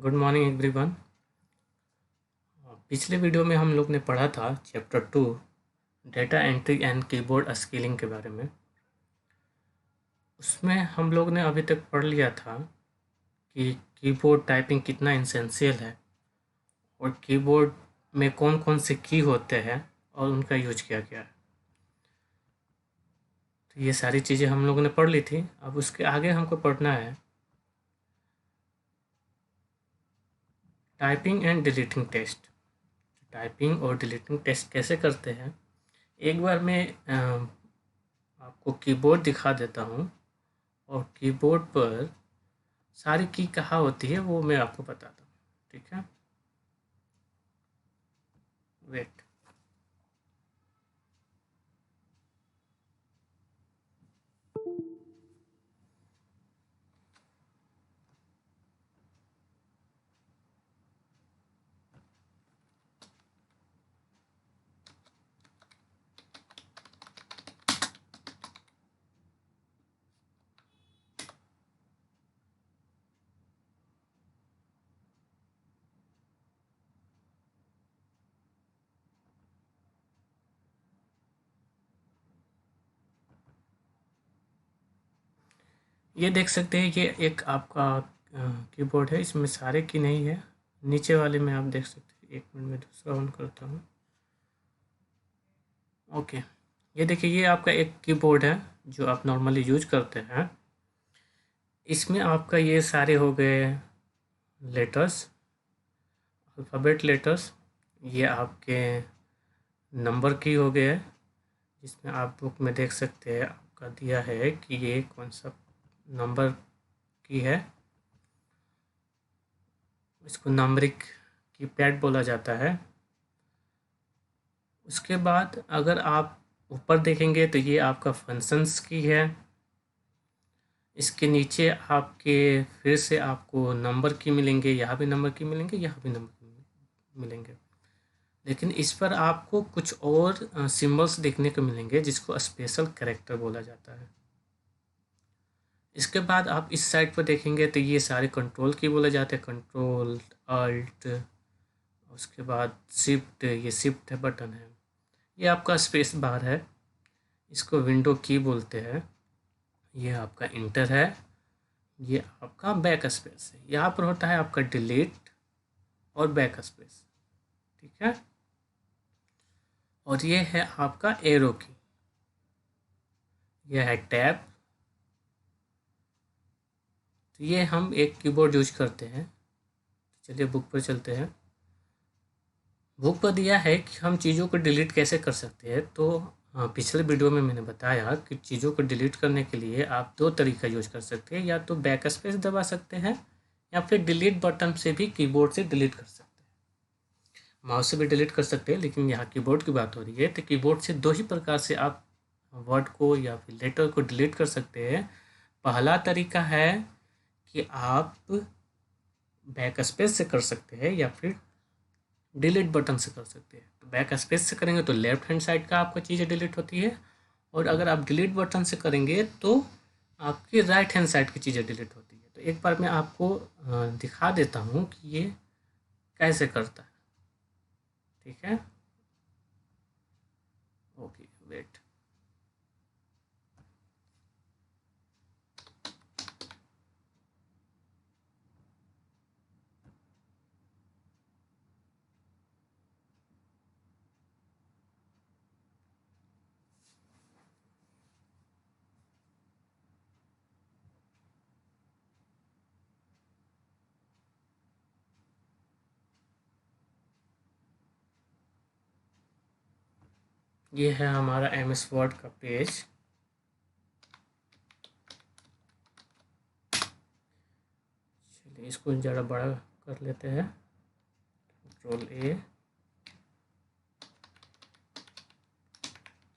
Good morning everyone. पिछले video में हम लोग ने पढ़ा था chapter 2 data entry and keyboard skilling के बारे में। उसमें हम लोग ने अभी तक पढ़ लिया था कि कीबोर्ड टाइपिंग कितना एसेंशियल है और कीबोर्ड में कौन कौन से की होते हैं और उनका यूज किया गया है। तो ये सारी चीज़ें हम लोगों ने पढ़ ली थी। अब उसके आगे हमको पढ़ना है typing and deleting test. Typing और डिलीटिंग टेस्ट कैसे करते हैं, एक बार मैं आपको कीबोर्ड दिखा देता हूँ और कीबोर्ड पर सारी की कहाँ होती है वो मैं आपको बताता हूँ। ठीक है, वेट। ये देख सकते हैं, ये एक आपका कीबोर्ड है। इसमें सारे की नहीं है, नीचे वाले में आप देख सकते हैं। एक मिनट में दूसरा ऑन करता हूँ। ओके, ये देखिए, ये आपका एक कीबोर्ड है जो आप नॉर्मली यूज करते हैं। इसमें आपका ये सारे हो गए लेटर्स, अल्फ़ाबेट लेटर्स। ये आपके नंबर की हो गए, जिसमें आप बुक में देख सकते हैं आपका दिया है कि ये कौन सा नंबर की है। इसको नंबरिक कीपैड बोला जाता है। उसके बाद अगर आप ऊपर देखेंगे तो ये आपका फंक्शंस की है। इसके नीचे आपके फिर से आपको नंबर की मिलेंगे, यहाँ भी नंबर की मिलेंगे, यहाँ भी नंबर की मिलेंगे। लेकिन इस पर आपको कुछ और सिंबल्स देखने को मिलेंगे जिसको स्पेशल कैरेक्टर बोला जाता है। इसके बाद आप इस साइड पर देखेंगे तो ये सारे कंट्रोल की बोले जाते हैं। कंट्रोल, अल्ट, उसके बाद शिफ्ट, ये शिफ्ट है, बटन है। ये आपका स्पेस बार है, इसको विंडो की बोलते हैं। ये आपका इंटर है, ये आपका बैक स्पेस है। यहाँ पर होता है आपका डिलीट और बैक स्पेस। ठीक है, और ये है आपका एरो की, यह है टैब। तो ये हम एक कीबोर्ड यूज करते हैं। चलिए बुक पर चलते हैं। बुक पर दिया है कि हम चीज़ों को डिलीट कैसे कर सकते हैं। तो पिछले वीडियो में मैंने बताया कि चीज़ों को डिलीट करने के लिए आप दो तरीका यूज कर सकते हैं, या तो बैक स्पेस दबा सकते हैं या फिर डिलीट बटन से भी कीबोर्ड से डिलीट कर सकते हैं। माउस से भी डिलीट कर सकते हैं, लेकिन यहाँ कीबोर्ड की बात हो रही है। तो कीबोर्ड से दो ही प्रकार से आप वर्ड को या फिर लेटर को डिलीट कर सकते हैं। पहला तरीका है कि आप बैक स्पेस से कर सकते हैं या फिर डिलीट बटन से कर सकते हैं। तो बैक स्पेस से करेंगे तो लेफ्ट हैंड साइड का आपका चीज़ें डिलीट होती है, और अगर आप डिलीट बटन से करेंगे तो आपकी राइट हैंड साइड की चीज़ें डिलीट होती है। तो एक बार मैं आपको दिखा देता हूँ कि ये कैसे करता है। ठीक है, ओके, वेट। ये है हमारा MS वर्ड का पेज। चलिए इसको ज़रा बड़ा कर लेते हैं, कंट्रोल A।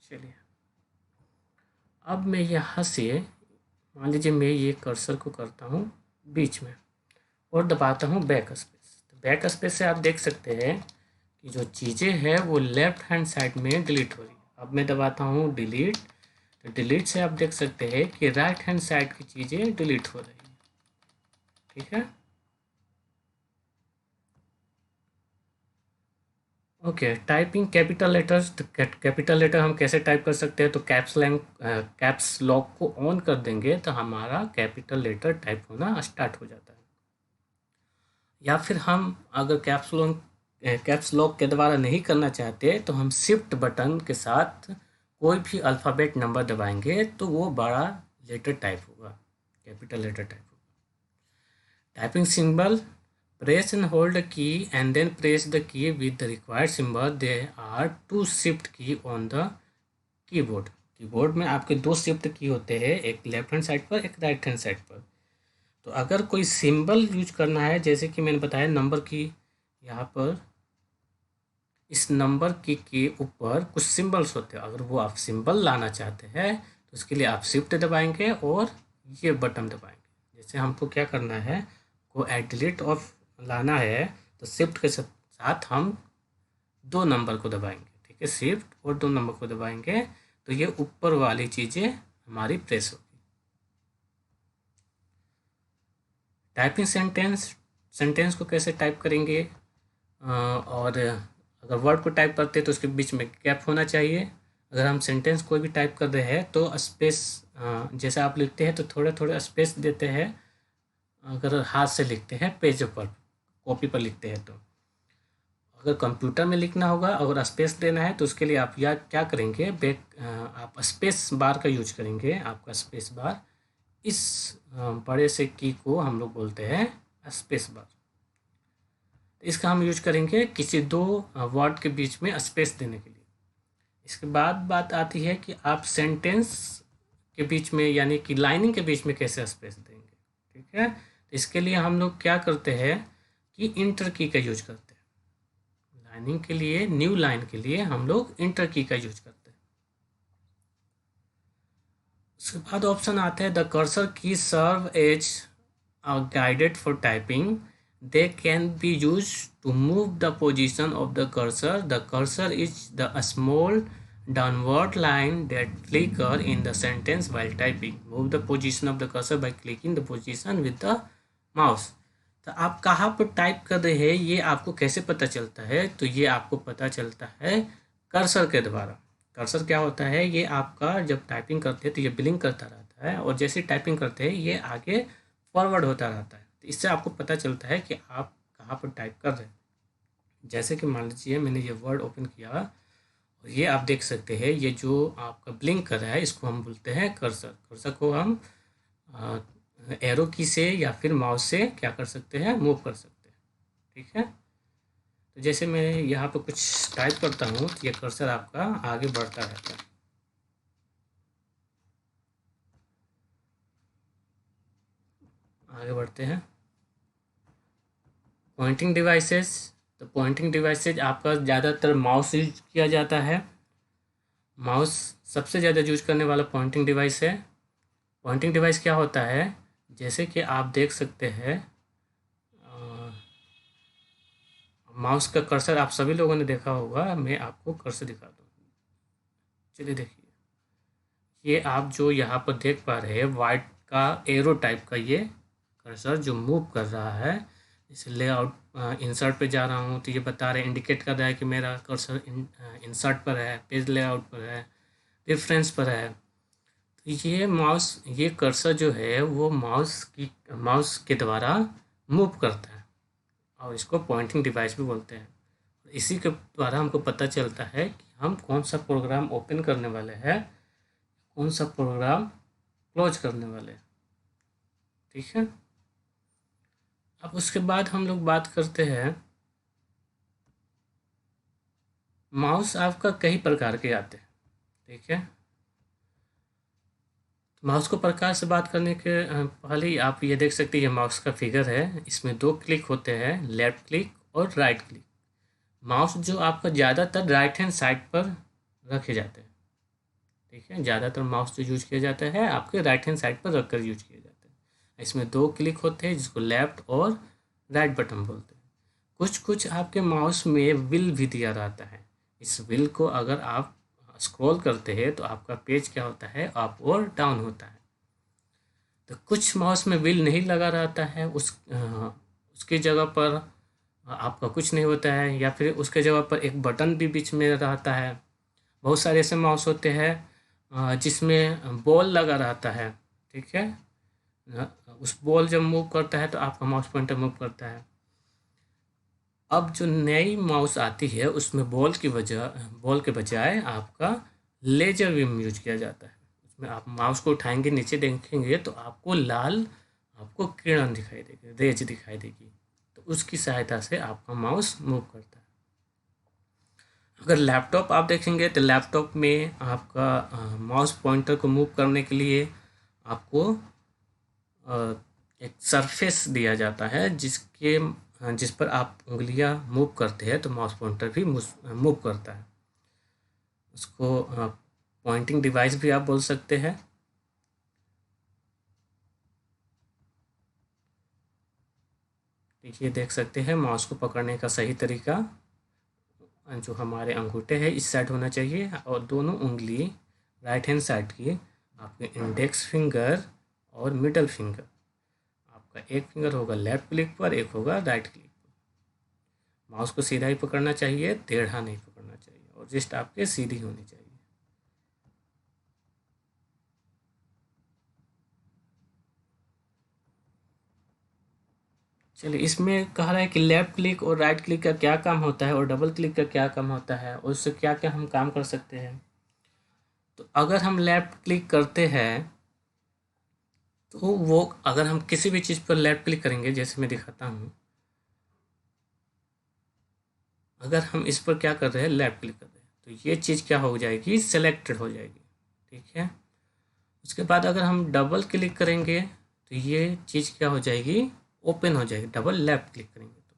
चलिए अब मैं यहाँ से, मान लीजिए मैं ये कर्सर को करता हूँ बीच में और दबाता हूँ बैक स्पेस। तो बैक स्पेस से आप देख सकते हैं कि जो चीज़ें हैं वो लेफ्ट हैंड साइड में डिलीट हो रही है। अब मैं दबाता हूँ डिलीट, तो डिलीट से आप देख सकते हैं कि राइट हैंड साइड की चीज़ें डिलीट हो रही है। ठीक है, ओके, टाइपिंग कैपिटल लेटर्स। तो कैपिटल लेटर हम कैसे टाइप कर सकते हैं? तो कैप्स लॉक को ऑन कर देंगे तो हमारा कैपिटल लेटर टाइप होना स्टार्ट हो जाता है। या फिर हम अगर कैप्स लॉक के द्वारा नहीं करना चाहते तो हम शिफ्ट बटन के साथ कोई भी अल्फ़ाबेट नंबर दबाएंगे तो वो बड़ा लेटर टाइप होगा, कैपिटल लेटर टाइप होगा। Typing symbol, press and hold the key and then press the key with the required symbol. There are two shift key on the keyboard. Keyboard में आपके दो shift की होते हैं, एक left hand side पर, एक राइट हैंड साइड पर। तो अगर कोई सिंबल यूज करना है, जैसे कि मैंने बताया नंबर की, यहाँ पर इस नंबर की के ऊपर कुछ सिंबल्स होते हैं, अगर वो आप सिंबल लाना चाहते हैं तो उसके लिए आप शिफ्ट दबाएंगे और ये बटन दबाएंगे। जैसे हमको क्या करना है, को ऐड डिलीट ऑफ लाना है तो शिफ्ट के साथ हम दो नंबर को दबाएंगे, ठीक है, शिफ्ट और दो नंबर को दबाएंगे तो ये ऊपर वाली चीज़ें हमारी प्रेस होगी। टाइपिंग सेंटेंस को कैसे टाइप करेंगे? और अगर वर्ड को टाइप करते हैं तो उसके बीच में गैप होना चाहिए। अगर हम सेंटेंस कोई भी टाइप कर रहे हैं तो स्पेस, जैसे आप लिखते हैं तो थोड़ा थोड़ा स्पेस देते हैं, अगर हाथ से लिखते हैं पेज पर, कॉपी पर लिखते हैं तो। अगर कंप्यूटर में लिखना होगा, अगर स्पेस देना है तो उसके लिए आप या क्या करेंगे, आप स्पेस बार का यूज करेंगे। आपका स्पेस बार, इस बड़े से की को हम लोग बोलते हैं स्पेस बार। इसका हम यूज करेंगे किसी दो वर्ड के बीच में स्पेस देने के लिए। इसके बाद बात आती है कि आप सेंटेंस के बीच में यानी कि लाइनिंग के बीच में कैसे स्पेस देंगे, ठीक है। तो इसके लिए हम लोग क्या करते हैं कि इंटर की का यूज करते हैं। लाइनिंग के लिए, न्यू लाइन के लिए हम लोग इंटर की का यूज करते हैं। उसके बाद ऑप्शन आता है the cursor key serve as guided for typing. They can be used to move the position of the cursor. The cursor is the small downward line that flicker in the sentence while typing. Move the position of the cursor by clicking the position with the mouse. तो आप कहाँ पर type कर रहे हैं ये आपको कैसे पता चलता है? तो ये आपको पता चलता है कर्सर के द्वारा। कर्सर क्या होता है, ये आपका जब टाइपिंग करते हैं तो ये ब्लिंक करता रहता है और जैसे टाइपिंग करते हैं ये आगे फॉरवर्ड होता रहता है। तो इससे आपको पता चलता है कि आप कहाँ पर टाइप कर रहे हैं। जैसे कि मान लीजिए मैंने ये वर्ड ओपन किया और ये आप देख सकते हैं, ये जो आपका ब्लिंक कर रहा है इसको हम बोलते हैं कर्सर। कर्सर को हम एरो की से या फिर माउस से क्या कर सकते हैं, मूव कर सकते हैं, ठीक है। तो जैसे मैं यहाँ पर कुछ टाइप करता हूँ तो ये कर्सर आपका आगे बढ़ता रहता है। आगे बढ़ते हैं। पॉइंटिंग डिवाइसेस, तो पॉइंटिंग डिवाइसेज आपका ज़्यादातर माउस यूज किया जाता है। माउस सबसे ज़्यादा यूज करने वाला पॉइंटिंग डिवाइस है। पॉइंटिंग डिवाइस क्या होता है, जैसे कि आप देख सकते हैं माउस का कर्सर आप सभी लोगों ने देखा होगा, मैं आपको कर्सर दिखा दूँ। चलिए देखिए, ये आप जो यहाँ पर देख पा रहे हैं वाइट का एरो टाइप का ये कर्सर जो मूव कर रहा है। जैसे लेआउट इंसर्ट पे जा रहा हूँ तो ये बता रहे, इंडिकेट कर रहा है कि मेरा कर्सर इंसर्ट पर है, पेज लेआउट पर है, रेफरेंस पर है। तो ये कर्सर जो है वो माउस के द्वारा मूव करता है और इसको पॉइंटिंग डिवाइस भी बोलते हैं। इसी के द्वारा हमको पता चलता है कि हम कौन सा प्रोग्राम ओपन करने वाले हैं, कौन सा प्रोग्राम क्लोज करने वाले हैं, ठीक है। अब उसके बाद हम लोग बात करते हैं, माउस आपका कई प्रकार के आते हैं, ठीक है। माउस को प्रकार से बात करने के पहले ही आप ये देख सकते हैं, ये माउस का फिगर है, इसमें दो क्लिक होते हैं, लेफ्ट क्लिक और राइट क्लिक। माउस जो आपका ज़्यादातर राइट हैंड साइड पर रखे जाते हैं, ठीक है। ज़्यादातर माउस जो यूज किया जाता है आपके राइट हैंड साइड पर रख कर यूज किया जाता है। इसमें दो क्लिक होते हैं जिसको लेफ्ट और राइट बटन बोलते हैं। कुछ आपके माउस में व्हील भी दिया रहता है। इस व्हील को अगर आप स्क्रॉल करते हैं तो आपका पेज क्या होता है, अप और डाउन होता है। तो कुछ माउस में व्हील नहीं लगा रहता है, उसकी जगह पर आपका कुछ नहीं होता है, या फिर उसके जगह पर एक बटन भी बीच में रहता है। बहुत सारे ऐसे माउस होते हैं जिसमें बॉल लगा रहता है, ठीक है। उस बॉल जब मूव करता है तो आपका माउस पॉइंटर मूव करता है। अब जो नई माउस आती है उसमें बॉल के बजाय आपका लेजर बीम यूज किया जाता है। उसमें आप माउस को उठाएंगे, नीचे देखेंगे तो आपको लाल आपको किरण दिखाई देगी, रेज दिखाई देगी। तो उसकी सहायता से आपका माउस मूव करता है। अगर लैपटॉप आप देखेंगे तो लैपटॉप में आपका माउस पॉइंटर को मूव करने के लिए आपको एक सरफेस दिया जाता है जिस पर आप उंगलियां मूव करते हैं तो माउस पॉइंटर भी मूव करता है। उसको पॉइंटिंग डिवाइस भी आप बोल सकते हैं। देखिए, देख सकते हैं माउस को पकड़ने का सही तरीका जो हमारे अंगूठे हैं इस साइड होना चाहिए, और दोनों उंगली राइट हैंड साइड की आपके इंडेक्स फिंगर और मिडल फिंगर, आपका एक फिंगर होगा लेफ्ट क्लिक पर, एक होगा राइट क्लिक पर। माउस को सीधा ही पकड़ना चाहिए, टेढ़ा नहीं पकड़ना चाहिए, और रिस्ट आपके सीधी होनी चाहिए। चलिए, इसमें कह रहा है कि लेफ्ट क्लिक और राइट क्लिक का क्या काम होता है और डबल क्लिक का क्या काम होता है, और उससे क्या क्या हम काम कर सकते हैं। तो अगर हम लेफ्ट क्लिक करते हैं तो वो, अगर हम किसी भी चीज़ पर लेफ्ट क्लिक करेंगे, जैसे मैं दिखाता हूँ, अगर हम इस पर क्या कर रहे हैं, लेफ्ट क्लिक कर रहे हैं, तो ये चीज़ क्या हो जाएगी, सेलेक्टेड हो जाएगी, ठीक है। उसके बाद अगर हम डबल क्लिक करेंगे तो ये चीज़ क्या हो जाएगी, ओपन हो जाएगी, डबल लेफ्ट क्लिक करेंगे तो,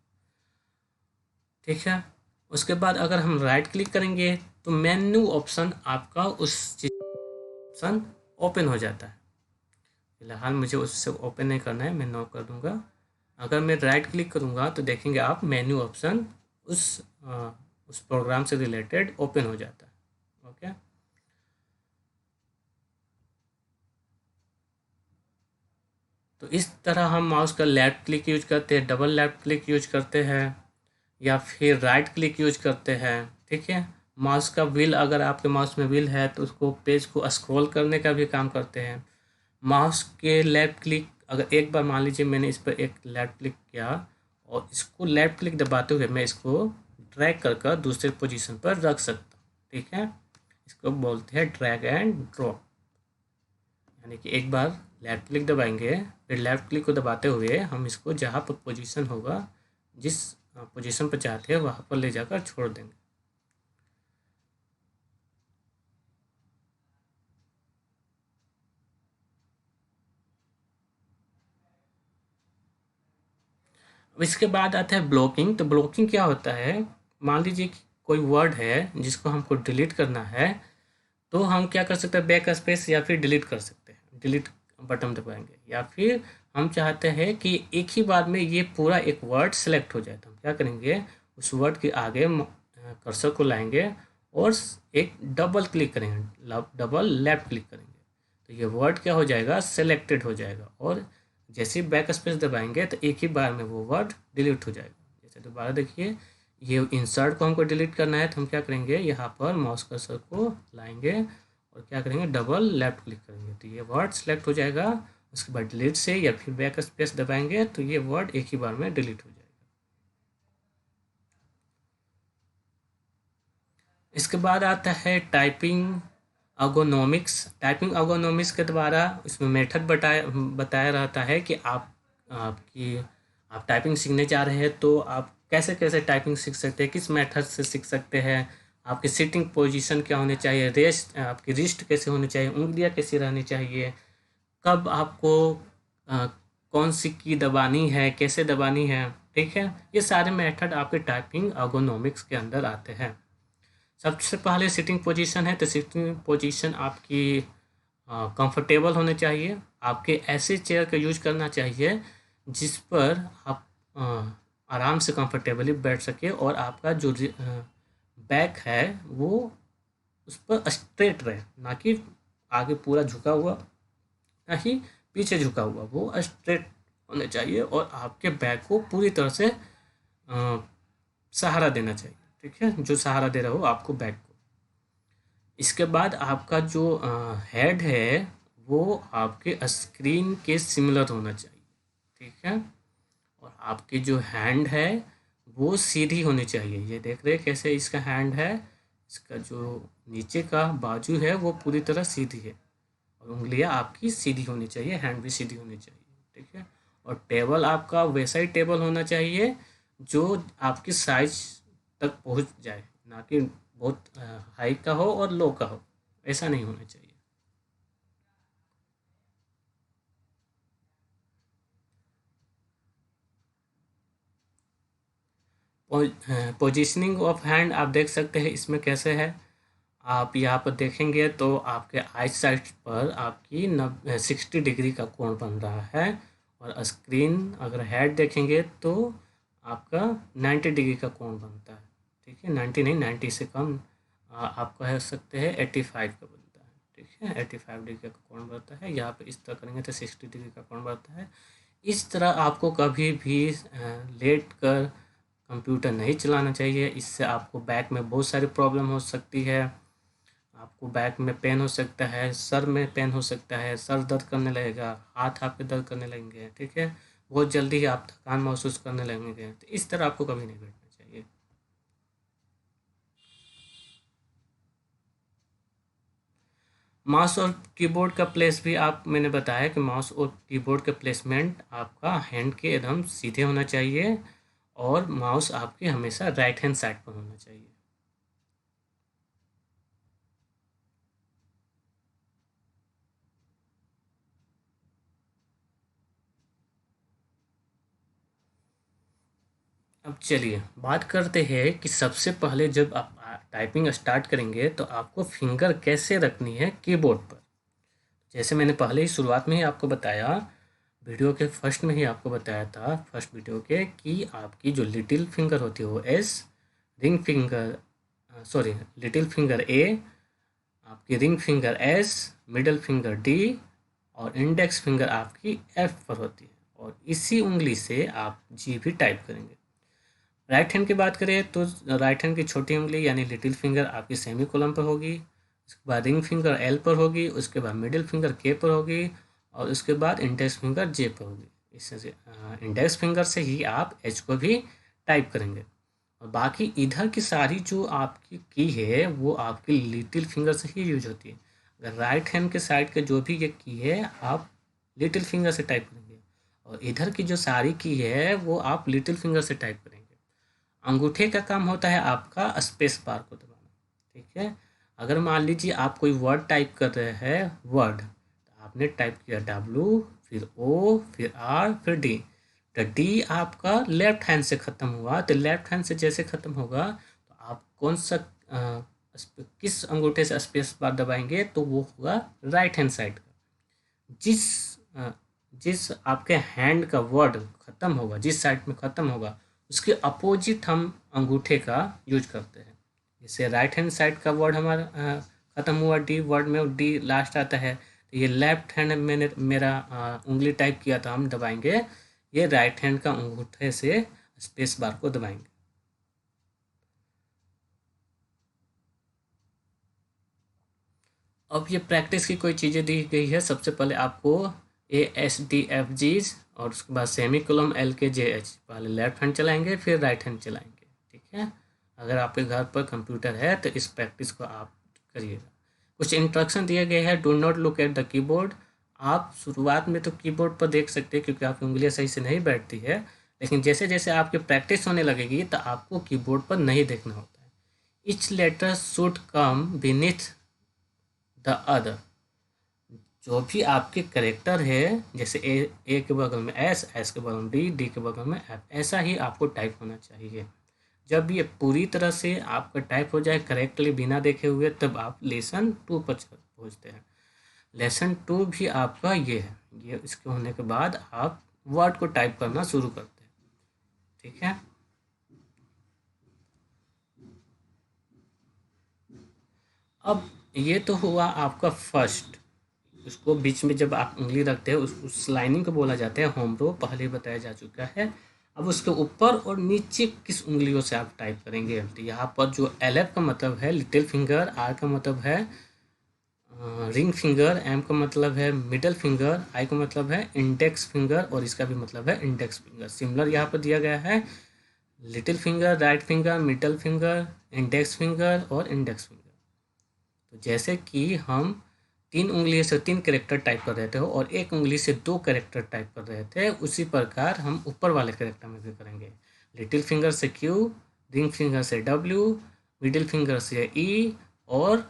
ठीक है। उसके बाद अगर हम राइट क्लिक करेंगे तो मेन्यू ऑप्शन आपका उस चीज ऑप्शन ओपन हो जाता है। फिलहाल मुझे उससे ओपन नहीं करना है, मैं नो कर दूंगा। अगर मैं राइट क्लिक करूंगा तो देखेंगे आप मेन्यू ऑप्शन उस उस प्रोग्राम से रिलेटेड ओपन हो जाता है। ओके, तो इस तरह हम माउस का लेफ्ट क्लिक यूज करते हैं, डबल लेफ्ट क्लिक यूज करते हैं, या फिर राइट क्लिक यूज करते हैं, ठीक है। माउस का व्हील, अगर आपके माउस में व्हील है तो उसको पेज को स्क्रॉल करने का भी काम करते हैं। माउस के लेफ्ट क्लिक, अगर एक बार मान लीजिए मैंने इस पर एक लेफ्ट क्लिक किया और इसको लेफ्ट क्लिक दबाते हुए मैं इसको ड्रैग कर दूसरे पोजीशन पर रख सकता हूँ, ठीक है। इसको बोलते हैं ड्रैग एंड ड्रॉप। यानी कि एक बार लेफ्ट क्लिक दबाएंगे, फिर लेफ्ट क्लिक को दबाते हुए हम इसको जहाँ पर पोजीशन होगा, जिस पोजीशन पर चाहते हैं वहाँ पर ले जाकर छोड़ देंगे। अब इसके बाद आता है ब्लॉकिंग। तो ब्लॉकिंग क्या होता है, मान लीजिए कि कोई वर्ड है जिसको हमको डिलीट करना है, तो हम क्या कर सकते हैं, बैक स्पेस या फिर डिलीट कर सकते हैं, डिलीट बटन दबाएंगे। या फिर हम चाहते हैं कि एक ही बार में ये पूरा एक वर्ड सेलेक्ट हो जाए, तो हम क्या करेंगे, उस वर्ड के आगे कर्सर को लाएंगे और एक डबल क्लिक करेंगे, डबल लेफ्ट क्लिक करेंगे, तो ये वर्ड क्या हो जाएगा, सेलेक्टेड हो जाएगा। और जैसे ही बैक स्पेस दबाएंगे तो एक ही बार में वो वर्ड डिलीट हो जाएगा। जैसे दोबारा देखिए, ये इंसर्ट को हमको डिलीट करना है तो हम क्या करेंगे, यहाँ पर माउस कर्सर को लाएंगे और क्या करेंगे, डबल लेफ्ट क्लिक करेंगे, तो ये वर्ड सेलेक्ट हो जाएगा। उसके बाद डिलीट से या फिर बैक स्पेस दबाएंगे तो ये वर्ड एक ही बार में डिलीट हो जाएगा। इसके बाद आता है टाइपिंग अर्गोनॉमिक्स। टाइपिंग अर्गोनॉमिक्स के द्वारा इसमें मेथड बताया रहता है कि आप टाइपिंग सीखने जा रहे हैं तो आप कैसे कैसे टाइपिंग सीख सकते हैं, किस मेथड से सीख सकते हैं, आपकी सिटिंग पोजीशन क्या होनी चाहिए, आपकी रिस्ट कैसे होनी चाहिए, उंगलियां कैसी रहनी चाहिए, कब आपको अ, कौन सी की दबानी है, कैसे दबानी है, ठीक है। ये सारे मेथड आपके टाइपिंग अर्गोनॉमिक्स के अंदर आते हैं। सबसे पहले सिटिंग पोजीशन है, तो सिटिंग पोजीशन आपकी कंफर्टेबल होने चाहिए। आपके ऐसे चेयर का यूज करना चाहिए जिस पर आप आराम से कंफर्टेबली बैठ सके और आपका जो बैक है वो उस पर स्ट्रेट रहे, ना कि आगे पूरा झुका हुआ, ना ही पीछे झुका हुआ, वो स्ट्रेट होने चाहिए और आपके बैक को पूरी तरह से सहारा देना चाहिए, ठीक है, जो सहारा दे रहा हो आपको बैक को। इसके बाद आपका जो हेड है वो आपके स्क्रीन के सिमिलर होना चाहिए, ठीक है। और आपकी जो हैंड है वो सीधी होनी चाहिए। ये देख रहे हैं कैसे इसका हैंड है, इसका जो नीचे का बाजू है वो पूरी तरह सीधी है और उंगलियां आपकी सीधी होनी चाहिए, हैंड भी सीधी होनी चाहिए, ठीक है। और टेबल आपका वैसा ही टेबल होना चाहिए जो आपकी साइज तक पहुंच जाए, ना कि बहुत हाई का हो और लो का हो, ऐसा नहीं होना चाहिए। पोजीशनिंग ऑफ हैंड आप देख सकते हैं इसमें कैसे है। आप यहाँ पर देखेंगे तो आपके आई साइड पर आपकी 60 डिग्री का कोण बन रहा है और स्क्रीन अगर हेड देखेंगे तो आपका 90 डिग्री का कोण बनता है, ठीक है। 90 नहीं, 90 से कम आप कह सकते हैं 85 का बनता है, ठीक है। 85 डिग्री का कोण बनता है। यहाँ पे इस तरह करेंगे तो 60 डिग्री का कोण बनता है। इस तरह आपको कभी भी लेट कर कंप्यूटर नहीं चलाना चाहिए। इससे आपको बैक में बहुत सारी प्रॉब्लम हो सकती है। आपको बैक में पेन हो सकता है, सर में पेन हो सकता है, सर दर्द करने लगेगा, हाथ आपके दर्द करने लगेंगे, ठीक है। बहुत जल्दी ही आप थकान महसूस करने लगेंगे। तो इस तरह आपको कभी नहीं बैठना चाहिए। माउस और कीबोर्ड का प्लेस भी आप मैंने बताया कि माउस और कीबोर्ड का प्लेसमेंट आपका हैंड के एकदम सीधे होना चाहिए और माउस आपके हमेशा राइट हैंड साइड पर होना चाहिए। अब चलिए बात करते हैं कि सबसे पहले जब आप टाइपिंग स्टार्ट करेंगे तो आपको फिंगर कैसे रखनी है कीबोर्ड पर। जैसे मैंने पहले ही शुरुआत में ही आपको बताया, वीडियो के फर्स्ट में ही आपको बताया था, फर्स्ट वीडियो के, कि आपकी जो लिटिल फिंगर होती है वो S, ring finger sorry little finger A, आपकी ring finger S, middle finger D और इंडेक्स फिंगर आपकी एफ पर होती है। और इसी उंगली से आप जी भी टाइप करेंगे। राइट हैंड की बात करें तो राइट हैंड की छोटी उंगली यानी लिटिल फिंगर आपकी सेमी कोलम पर होगी, उसके बाद रिंग फिंगर एल पर होगी, उसके बाद मिडिल फिंगर के पर होगी और उसके बाद इंडेक्स फिंगर जे पर होगी। इससे इंडेक्स फिंगर से ही आप एच को भी टाइप करेंगे। और बाकी इधर की सारी जो आपकी की है वो आपकी लिटिल फिंगर से ही यूज होती है। अगर राइट हैंड के साइड के जो भी ये की है आप लिटिल फिंगर से टाइप करेंगे और इधर की जो सारी की है वो आप लिटिल फिंगर से टाइप करेंगे। अंगूठे का काम होता है आपका स्पेस बार को दबाना, ठीक है। अगर मान लीजिए आप कोई वर्ड टाइप कर रहे हैं, वर्ड, तो आपने टाइप किया डब्ल्यू, फिर ओ, फिर आर, फिर डी। तो डी आपका लेफ्ट हैंड से ख़त्म हुआ, तो लेफ्ट हैंड से जैसे ख़त्म होगा तो आप कौन सा किस अंगूठे से स्पेस बार दबाएंगे तो वो होगा राइट हैंड साइड का। जिस अ, जिस आपके हैंड का वर्ड ख़त्म होगा, जिस साइड में ख़त्म होगा उसके अपोजिट हम अंगूठे का यूज करते हैं। जैसे राइट हैंड साइड का वर्ड हमारा ख़त्म हुआ डी, वर्ड में डी लास्ट आता है, तो ये लेफ्ट हैंड मैंने मेरा उंगली टाइप किया था, हम दबाएंगे ये राइट हैंड का अंगूठे से स्पेस बार को दबाएंगे। अब ये प्रैक्टिस की कोई चीज़ें दी गई है। सबसे पहले आपको ए एस डी एफ जीज और उसके बाद सेमी कोलम एल के जे एच, पहले लेफ्ट हैंड चलाएंगे फिर राइट हैंड चलाएंगे, ठीक है। अगर आपके घर पर कंप्यूटर है तो इस प्रैक्टिस को आप करिएगा। कुछ इंस्ट्रक्शन दिए गए हैं। Do not look at the keyboard. आप शुरुआत में तो कीबोर्ड पर देख सकते हैं क्योंकि आपकी उंगलियां सही से नहीं बैठती है, लेकिन जैसे जैसे आपकी प्रैक्टिस होने लगेगी तो आपको कीबोर्ड पर नहीं देखना होता है। Each letter should come beneath the other. जो भी आपके करेक्टर है, जैसे ए के बगल में एस, एस के बगल में डी, डी के बगल में एफ, ऐसा ही आपको टाइप होना चाहिए। जब ये पूरी तरह से आपका टाइप हो जाए करेक्टली बिना देखे हुए, तब आप लेसन 2 पर पहुँचते हैं। लेसन 2 भी आपका ये है। ये इसके होने के बाद आप वर्ड को टाइप करना शुरू करते हैं, ठीक है। अब ये तो हुआ आपका फर्स्ट। उसको बीच में जब आप उंगली रखते हैं उस लाइनिंग को बोला जाता है होम रो, पहले बताया जा चुका है। अब उसके ऊपर और नीचे किस उंगलियों से आप टाइप करेंगे। तो यहाँ पर जो LF का मतलब है लिटिल फिंगर, R का मतलब है रिंग फिंगर, M का मतलब है मिडल फिंगर, I का मतलब है इंडेक्स फिंगर और इसका भी मतलब है इंडेक्स फिंगर। सिमिलर यहाँ पर दिया गया है little finger, right finger, middle finger, index finger और इंडेक्स फिंगर। तो जैसे कि हम 3 उंगली से 3 कैरेक्टर टाइप कर रहे थे और 1 उंगली से 2 कैरेक्टर टाइप कर रहे थे, उसी प्रकार हम ऊपर वाले कैरेक्टर में भी करेंगे। लिटिल फिंगर से Q, रिंग फिंगर से W, मिडिल फिंगर से E और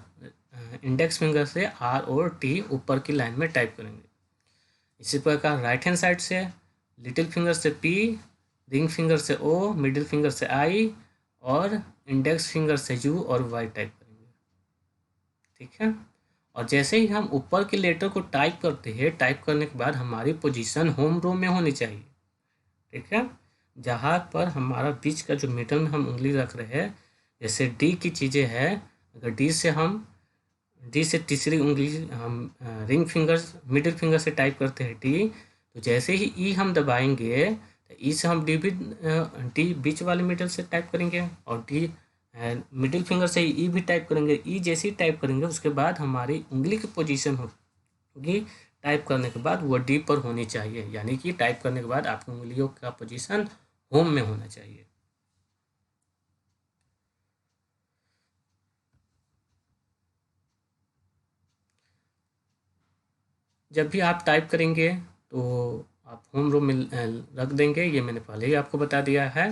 इंडेक्स फिंगर से R और T ऊपर की लाइन में टाइप करेंगे। इसी प्रकार राइट हैंड साइड से लिटिल फिंगर से P, रिंग फिंगर से O, मिडिल फिंगर से I और इंडेक्स फिंगर से U और Y टाइप करेंगे। ठीक है। और जैसे ही हम ऊपर के लेटर को टाइप करते हैं, टाइप करने के बाद हमारी पोजीशन होम रो में होनी चाहिए। ठीक है। जहाँ पर हमारा बीच का जो मिडल में हम उंगली रख रहे हैं, जैसे डी की चीज़ें हैं, अगर डी से तीसरी उंगली हम रिंग फिंगर मिडिल फिंगर से टाइप करते हैं डी, तो जैसे ही ई हम दबाएंगे तो ई से हम डी बीच वाले मिडल से टाइप करेंगे और डी मिडिल फिंगर से ई भी टाइप करेंगे। ई जैसे ही टाइप करेंगे उसके बाद हमारी उंगली की पोजीशन होगी टाइप करने के बाद वो डी पर होनी चाहिए, यानी कि टाइप करने के बाद आपकी उंगलियों का पोजीशन होम में होना चाहिए। जब भी आप टाइप करेंगे तो आप होम रो में रख देंगे, ये मैंने पहले ही आपको बता दिया है।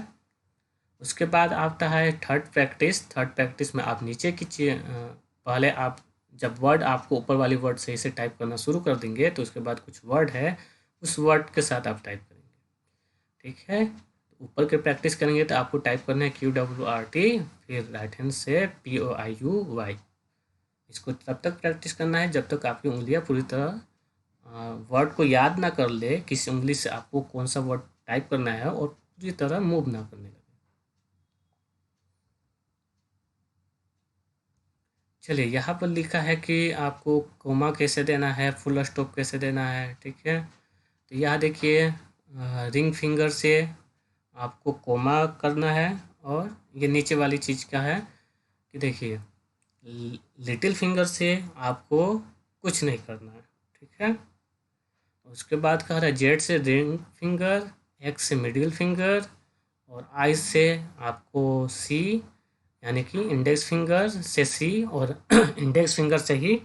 उसके बाद आता है थर्ड प्रैक्टिस। थर्ड प्रैक्टिस में आप नीचे की पहले आप जब वर्ड आपको ऊपर वाली वर्ड सही से टाइप करना शुरू कर देंगे तो उसके बाद कुछ वर्ड है उस वर्ड के साथ आप टाइप करेंगे। ठीक है। ऊपर के प्रैक्टिस करेंगे तो आपको टाइप करना है QWRT, फिर राइट हैंड से POIUY। इसको तब तक प्रैक्टिस करना है जब तक आपकी उंगलियां पूरी तरह वर्ड को याद ना कर ले, किसी उंगली से आपको कौन सा वर्ड टाइप करना है और पूरी तरह मूव ना करने लगे। चलिए यहाँ पर लिखा है कि आपको कोमा कैसे देना है, फुल स्टॉप कैसे देना है। ठीक है। तो यहाँ देखिए रिंग फिंगर से आपको कोमा करना है और ये नीचे वाली चीज़ क्या है कि देखिए लिटिल फिंगर से आपको कुछ नहीं करना है। ठीक है। उसके बाद कह रहा है जेड से रिंग फिंगर, एक्स से मिडिल फिंगर और आई से आपको सी, यानी कि इंडेक्स फिंगर से सी और इंडेक्स फिंगर से ही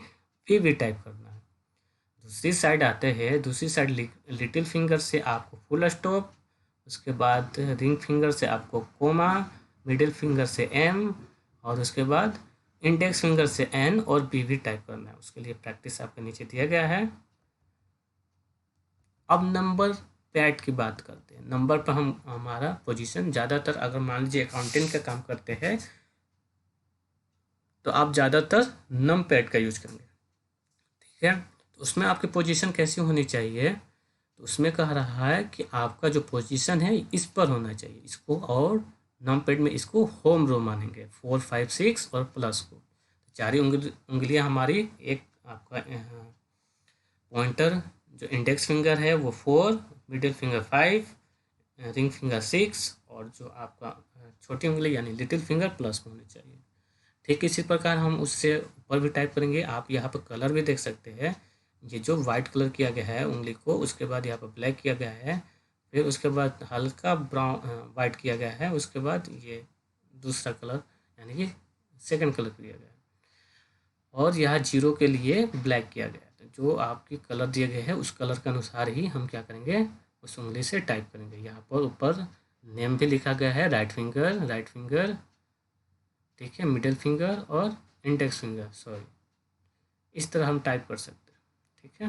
पी भी टाइप करना है। दूसरी साइड आते हैं, दूसरी साइड लिटिल फिंगर से आपको फुल स्टॉप, उसके बाद रिंग फिंगर से आपको कोमा, मिडिल फिंगर से एम और उसके बाद इंडेक्स फिंगर से एन और बी भी टाइप करना है। उसके लिए प्रैक्टिस आपके नीचे दिया गया है। अब नंबर पैड की बात करते हैं। नंबर पर हमारा पोजीशन ज़्यादातर, अगर मान लीजिए अकाउंटेंट का काम करते हैं तो आप ज़्यादातर नम पैड का यूज करेंगे। ठीक है। तो उसमें आपकी पोजीशन कैसी होनी चाहिए, तो उसमें कह रहा है कि आपका जो पोजीशन है इस पर होना चाहिए इसको, और नम पैड में इसको होम रो मानेंगे 4, 5, 6 और प्लस को। चार ही उंगलियां हमारी, एक आपका पॉइंटर जो इंडेक्स फिंगर है वो 4, मिडिल फिंगर 5, रिंग फिंगर 6 और जो आपका छोटी उंगली यानी लिटिल फिंगर प्लस में होनी चाहिए। ठीक इसी प्रकार हम उससे ऊपर भी टाइप करेंगे। आप यहाँ पर कलर भी देख सकते हैं, ये जो वाइट कलर किया गया है उंगली को, उसके बाद यहाँ पर ब्लैक किया गया है, फिर उसके बाद हल्का ब्राउन वाइट किया गया है, उसके बाद ये दूसरा कलर यानी कि सेकंड कलर किया गया है और यहाँ जीरो के लिए ब्लैक किया गया है। तो जो आपकी कलर दिए गए हैं उस कलर के अनुसार ही हम क्या करेंगे, उस उंगली से टाइप करेंगे। यहाँ पर ऊपर नेम भी लिखा गया है, राइट फिंगर, ठीक है, मिडिल फिंगर और इंडेक्स फिंगर, सॉरी, इस तरह हम टाइप कर सकते हैं। ठीक है।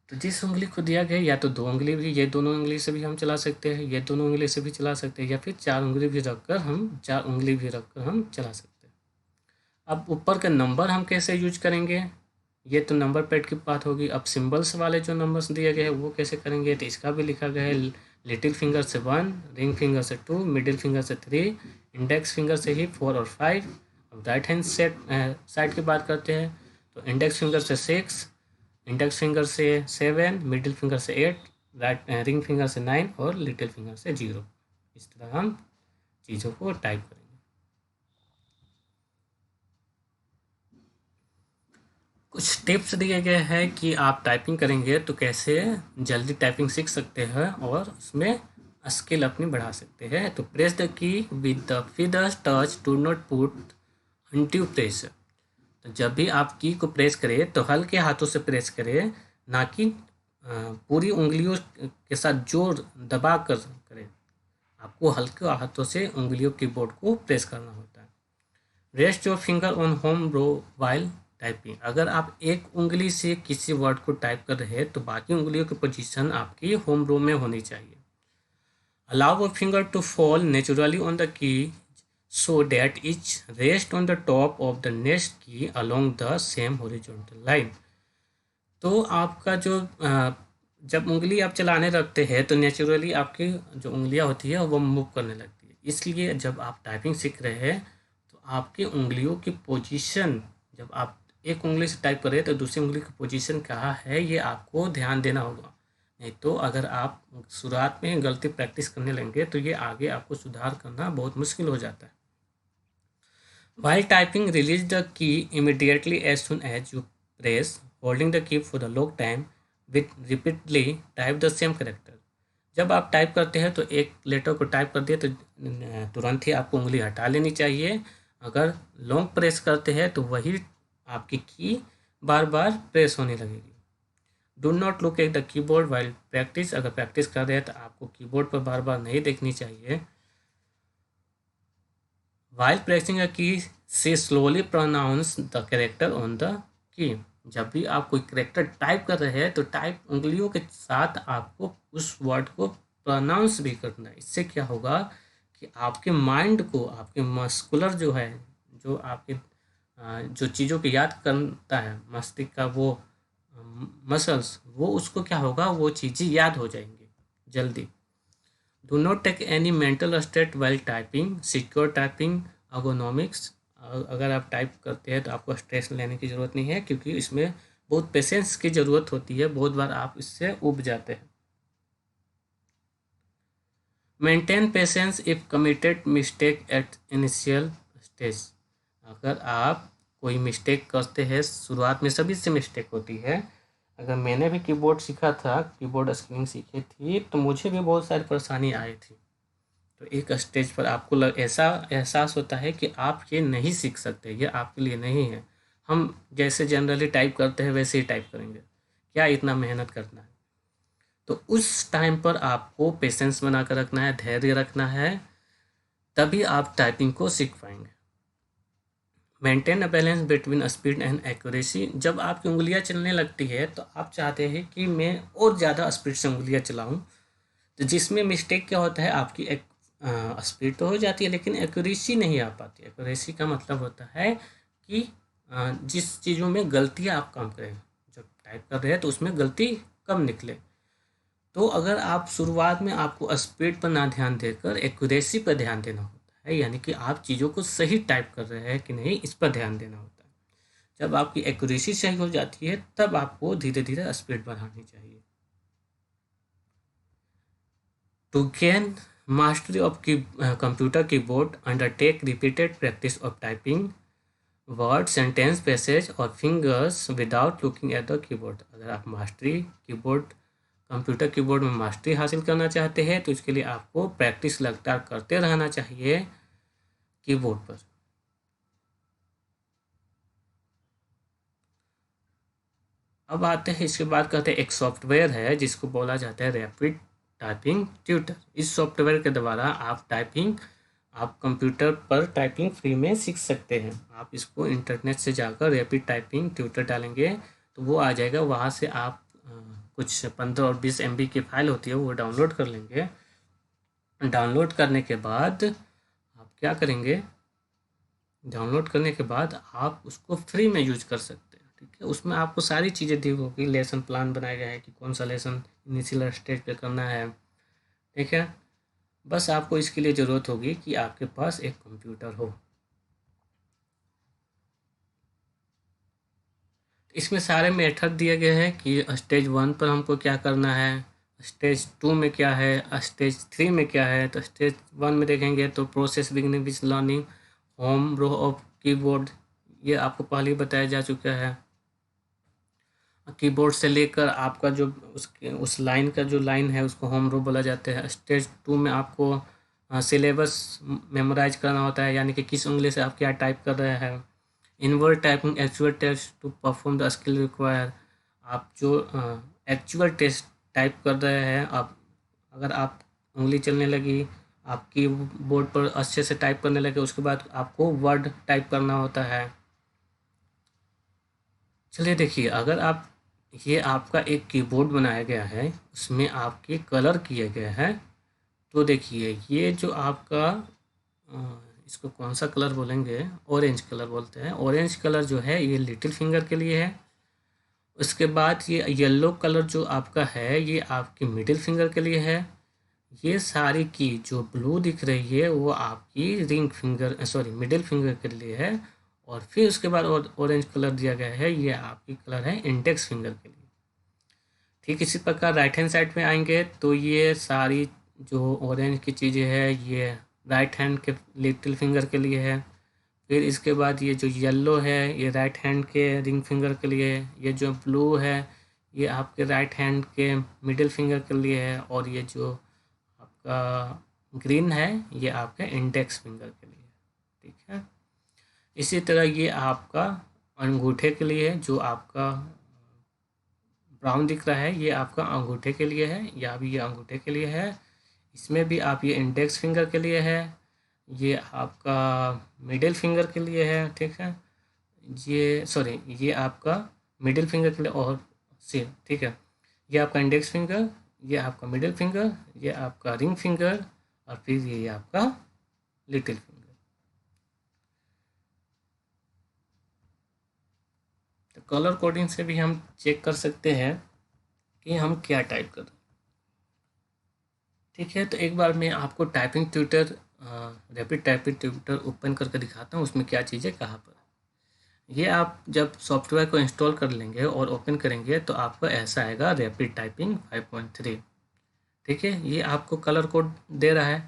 तो जिस उंगली को दिया गया या तो 2 उंगली भी, ये दोनों उंगली से भी हम चला सकते हैं, ये दोनों उंगली से भी चला सकते हैं, या फिर 4 उंगली भी रखकर हम चला सकते हैं। अब ऊपर का नंबर हम कैसे यूज करेंगे, ये तो नंबर पैड की बात होगी। अब सिंबल्स वाले जो नंबर्स दिए गए हैं वो कैसे करेंगे, तो इसका भी लिखा गया है लिटिल फिंगर से 1, रिंग फिंगर से 2, मिडिल फिंगर से 3, इंडेक्स फिंगर से ही 4 और 5। अब राइट हैंड साइड की बात करते हैं तो इंडेक्स फिंगर से 6, इंडेक्स फिंगर से 7, मिडिल फिंगर से 8, राइट रिंग फिंगर से 9 और लिटिल फिंगर से 0। इस तरह हम चीज़ों को टाइप करेंगे। कुछ टिप्स दिए गए हैं कि आप टाइपिंग करेंगे तो कैसे जल्दी टाइपिंग सीख सकते हैं और उसमें स्किल अपनी बढ़ा सकते हैं। तो press the key with the fingers touch, do not put until press. तो जब भी आप की को प्रेस करें तो हल्के हाथों से प्रेस करें, ना कि पूरी उंगलियों के साथ जोर दबा कर करें। आपको हल्के हाथों से उंगलियों कीबोर्ड को प्रेस करना होता है। Rest your finger on home row while typing. अगर आप एक उंगली से किसी वर्ड को टाइप कर रहे हैं तो बाकी उंगलियों की पोजीशन आपकी होम रो में होनी चाहिए। Allow a finger to fall naturally on the key so that each rest on the top of the next key along the same horizontal line। तो आपका जो जब उंगली आप चलाने लगते हैं तो नेचुरली आपकी जो उंगलियां होती है वो मूव करने लगती है। इसलिए जब आप टाइपिंग सीख रहे हैं तो आपकी उंगलियों की पोजीशन, जब आप एक उंगली से टाइप कर रहे हैं तो दूसरी उंगली की पोजीशन कहाँ है ये आपको ध्यान देना होगा। नहीं तो अगर आप शुरुआत में गलती प्रैक्टिस करने लगेंगे तो ये आगे आपको सुधार करना बहुत मुश्किल हो जाता है। While typing, release the key immediately as soon as you press, holding the key for a long time with repeatedly type the same character। जब आप टाइप करते हैं तो एक लेटर को टाइप कर दिए तो तुरंत ही आपको उंगली हटा लेनी चाहिए। अगर लॉन्ग प्रेस करते हैं तो वही आपकी की बार बार प्रेस होने लगेगी। Do not look at the keyboard while practice. अगर प्रैक्टिस कर रहे हैं तो आपको कीबोर्ड पर बार बार नहीं देखनी चाहिए। While pressing a key, say slowly pronounce the character on the key। जब भी आप कोई करेक्टर टाइप कर रहे हैं तो टाइप उंगलियों के साथ आपको उस वर्ड को प्रोनाउंस भी करना है। इससे क्या होगा कि आपके माइंड को, आपके मस्कुलर जो है, जो आपके जो चीज़ों को याद करता है मस्तिष्क का वो मसल्स, वो उसको क्या होगा, वो चीज़ें याद हो जाएंगी जल्दी। Do not take any mental state while typing. Secure typing ergonomics। अगर आप टाइप करते हैं तो आपको स्ट्रेस लेने की ज़रूरत नहीं है, क्योंकि इसमें बहुत पेशेंस की ज़रूरत होती है। बहुत बार आप इससे ऊब जाते हैं। Maintain patience if committed mistake at initial stage. अगर आप कोई मिस्टेक करते हैं, शुरुआत में सभी से मिस्टेक होती है। अगर मैंने भी कीबोर्ड सीखा था, कीबोर्ड स्क्रीनिंग सीखी थी, तो मुझे भी बहुत सारी परेशानी आई थी। तो एक स्टेज पर आपको ऐसा एहसास होता है कि आप ये नहीं सीख सकते, ये आपके लिए नहीं है। हम जैसे जनरली टाइप करते हैं वैसे ही टाइप करेंगे, क्या इतना मेहनत करना है। तो उस टाइम पर आपको पेशेंस बना कर रखना है, धैर्य रखना है, तभी आप टाइपिंग को सीख पाएंगे। Maintain a balance between speed and accuracy. जब आपकी उंगलियां चलने लगती है तो आप चाहते हैं कि मैं और ज़्यादा स्पीड से उंगलियां चलाऊं, तो जिसमें मिस्टेक क्या होता है, आपकी एक स्पीड तो हो जाती है लेकिन एक्यूरेसी नहीं आ पाती। एक्यूरेसी का मतलब होता है कि जिस चीज़ों में गलतियाँ आप कम करें, जब टाइप कर रहे हैं तो उसमें गलती कम निकले। तो अगर आप शुरुआत में आपको स्पीड पर ना ध्यान देकर एक्यूरेसी पर ध्यान देना होता है, यानी कि आप चीज़ों को सही टाइप कर रहे हैं कि नहीं, इस पर ध्यान देना होता है। जब आपकी एक्यूरेसी सही हो जाती है तब आपको धीरे धीरे स्पीड बढ़ानी चाहिए। To gain mastery of computer keyboard, undertake repeated practice of typing word, sentence, passage और fingers without looking at the keyboard। अगर आप मास्टरी कीबोर्ड, कंप्यूटर कीबोर्ड में मास्टरी हासिल करना चाहते हैं तो इसके लिए आपको प्रैक्टिस लगातार करते रहना चाहिए कीबोर्ड पर। अब आते हैं, इसके बाद कहते हैं एक सॉफ्टवेयर है जिसको बोला जाता है रैपिड टाइपिंग ट्यूटर। इस सॉफ्टवेयर के द्वारा आप कंप्यूटर पर टाइपिंग फ्री में सीख सकते हैं। आप इसको इंटरनेट से जाकर रैपिड टाइपिंग ट्यूटर डालेंगे तो वो आ जाएगा। वहाँ से आप कुछ 15 और 20 MB की फाइल होती है वो डाउनलोड कर लेंगे। डाउनलोड करने के बाद आप क्या करेंगे, डाउनलोड करने के बाद आप उसको फ्री में यूज कर सकते हैं। ठीक है, उसमें आपको सारी चीज़ें दी होगी, लेसन प्लान बनाया गया है कि कौन सा लेसन इनिशियल स्टेज पे करना है। ठीक है, बस आपको इसके लिए ज़रूरत होगी कि आपके पास एक कंप्यूटर हो। इसमें सारे मेथड दिए गए हैं कि स्टेज 1 पर हमको क्या करना है, स्टेज 2 में क्या है, स्टेज 3 में क्या है। तो स्टेज 1 में देखेंगे तो process beginning with learning home row of keyboard, ये आपको पहले ही बताया जा चुका है। कीबोर्ड से लेकर आपका जो उस लाइन का जो लाइन है उसको होम रो बोला जाता है। स्टेज 2 में आपको सिलेबस मेमोराइज करना होता है, यानी कि किस उंगली से आप क्या टाइप कर रहे हैं। Inward typing actual test to perform the skill require, आप जो एक्चुअल टेस्ट टाइप कर रहे हैं, आप अगर आप उंगली चलने लगी, आपकी बोर्ड पर अच्छे से टाइप करने लगे, उसके बाद आपको वर्ड टाइप करना होता है। चलिए देखिए, अगर आप ये आपका एक कीबोर्ड बनाया गया है, उसमें आपके कलर किए गए हैं, तो देखिए ये जो आपका इसको कौन सा कलर बोलेंगे, ऑरेंज कलर बोलते हैं। ऑरेंज कलर जो है ये लिटिल फिंगर के लिए है। उसके बाद ये येलो कलर जो आपका है ये आपकी मिडिल फिंगर के लिए है। ये सारी की जो ब्लू दिख रही है वो आपकी ring finger sorry middle finger के लिए है। और फिर उसके बाद ऑरेंज कलर दिया गया है, ये आपकी कलर है इंडेक्स फिंगर के लिए। ठीक इसी प्रकार राइट हैंड साइड में आएंगे तो ये सारी जो ऑरेंज की चीज़ें हैं ये राइट हैंड के लिटिल फिंगर के लिए है। फिर इसके बाद ये जो येलो है ये राइट हैंड के रिंग फिंगर के लिए है। ये जो ब्लू है ये आपके राइट हैंड के मिडिल फिंगर के लिए है। और ये जो आपका ग्रीन है ये आपके इंडेक्स फिंगर के लिए है। ठीक है, इसी तरह ये आपका अंगूठे के लिए है, जो आपका ब्राउन दिख रहा है ये आपका अंगूठे के लिए है, या भी ये अंगूठे के लिए है। इसमें भी आप ये इंडेक्स फिंगर के लिए है, ये आपका मिडिल फिंगर के लिए है। ठीक है, ये सॉरी ये आपका मिडिल फिंगर के लिए और से ठीक है, ये आपका इंडेक्स फिंगर, ये आपका मिडिल फिंगर, ये आपका रिंग फिंगर और फिर ये आपका लिटिल फिंगर। तो कलर कोडिंग से भी हम चेक कर सकते हैं कि हम क्या टाइप कर रहे हैं। ठीक है, तो एक बार मैं आपको typing tutor rapid typing tutor open करके दिखाता हूँ उसमें क्या चीज़ें कहाँ पर। ये आप जब सॉफ्टवेयर को इंस्टॉल कर लेंगे और ओपन करेंगे तो आपको ऐसा आएगा रैपिड टाइपिंग 5.3। ठीक है, ये आपको कलर कोड दे रहा है।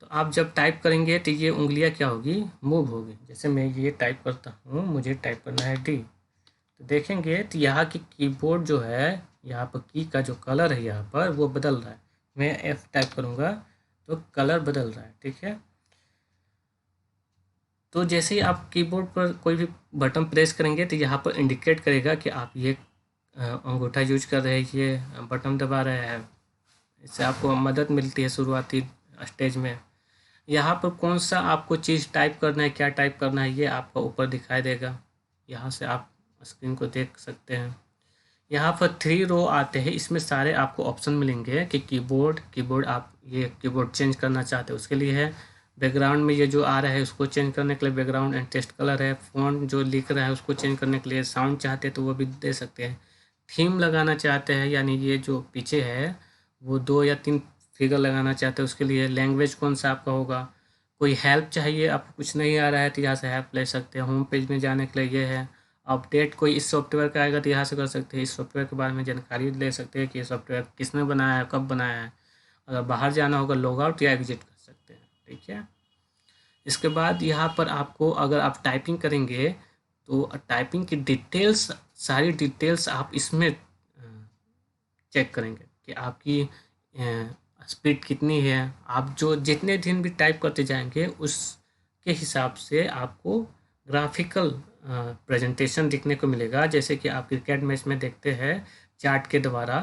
तो आप जब टाइप करेंगे तो ये उंगलियां क्या होगी, मूव होगी। जैसे मैं ये टाइप करता हूँ, मुझे टाइप करना है डी, तो देखेंगे तो यहाँ की कीबोर्ड जो है, यहाँ पर की का जो कलर है यहाँ पर वो बदल रहा है। मैं एफ टाइप करूँगा तो कलर बदल रहा है। ठीक है, तो जैसे ही आप कीबोर्ड पर कोई भी बटन प्रेस करेंगे तो यहाँ पर इंडिकेट करेगा कि आप ये अंगूठा यूज कर रहे हैं, ये बटन दबा रहे हैं। इससे आपको मदद मिलती है शुरुआती स्टेज में। यहाँ पर कौन सा आपको चीज़ टाइप करना है, क्या टाइप करना है, ये आपको ऊपर दिखाई देगा। यहाँ से आप स्क्रीन को देख सकते हैं। यहाँ पर 3 रो आते हैं, इसमें सारे आपको ऑप्शन मिलेंगे कि कीबोर्ड आप ये कीबोर्ड चेंज करना चाहते हैं उसके लिए है। बैकग्राउंड में ये जो आ रहा है उसको चेंज करने के लिए बैकग्राउंड एंड टेक्स्ट कलर है। फ़ॉन्ट जो लिख रहा है उसको चेंज करने के लिए साउंड चाहते हैं तो वो भी दे सकते हैं। थीम लगाना चाहते हैं, यानी ये जो पीछे है वो 2 या 3 फिगर लगाना चाहते हैं उसके लिए लैंग्वेज कौन सा आपका होगा। कोई हेल्प चाहिए, आपको कुछ नहीं आ रहा है तो यहाँ से हेल्प ले सकते हैं। होम पेज में जाने के लिए ये है। अपडेट कोई इस सॉफ्टवेयर का आएगा तो यहाँ से कर सकते हैं। इस सॉफ्टवेयर के बारे में जानकारी ले सकते हैं कि ये सॉफ्टवेयर किसने बनाया है, कब बनाया है। अगर बाहर जाना होगा लॉग आउट या एग्जिट कर सकते हैं। ठीक है, इसके बाद यहाँ पर आपको अगर आप टाइपिंग करेंगे तो टाइपिंग की डिटेल्स, सारी डिटेल्स आप इसमें चेक करेंगे कि आपकी स्पीड कितनी है। आप जो जितने दिन भी टाइप करते जाएंगे उसके हिसाब से आपको ग्राफिकल प्रेजेंटेशन दिखने को मिलेगा। जैसे कि आप क्रिकेट मैच में देखते हैं चार्ट के द्वारा,